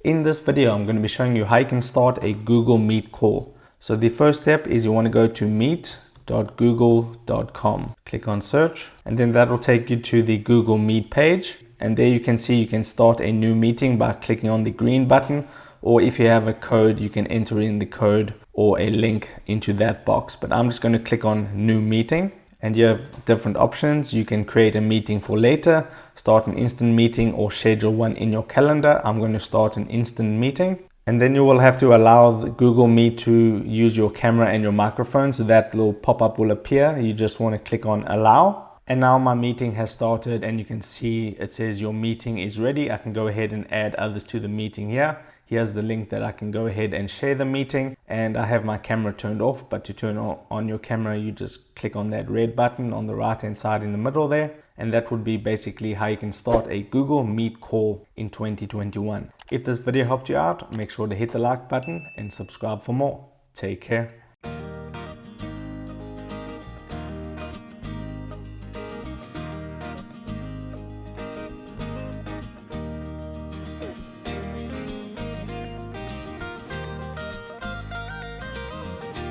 In this video, I'm going to be showing you how you can start a Google Meet call. So the first step is you want to go to meet.google.com. Click on search, and then that will take you to the Google Meet page. And there you can see you can start a new meeting by clicking on the green button, or if you have a code, you can enter in the code or a link into that box. But I'm just going to click on new meeting, and you have different options. You can create a meeting for later, start an instant meeting, or schedule one in your calendar. I'm going to start an instant meeting. And then you will have to allow the Google Meet to use your camera and your microphone. So that little pop-up will appear. You just want to click on allow. And now my meeting has started, and you can see it says your meeting is ready. I can go ahead and add others to the meeting here. Here's the link that I can go ahead and share the meeting, and I have my camera turned off. But to turn on your camera, you just click on that red button on the right hand side in the middle there, and that would be basically how you can start a Google Meet call in 2021. If this video helped you out, make sure to hit the like button and subscribe for more. Take care.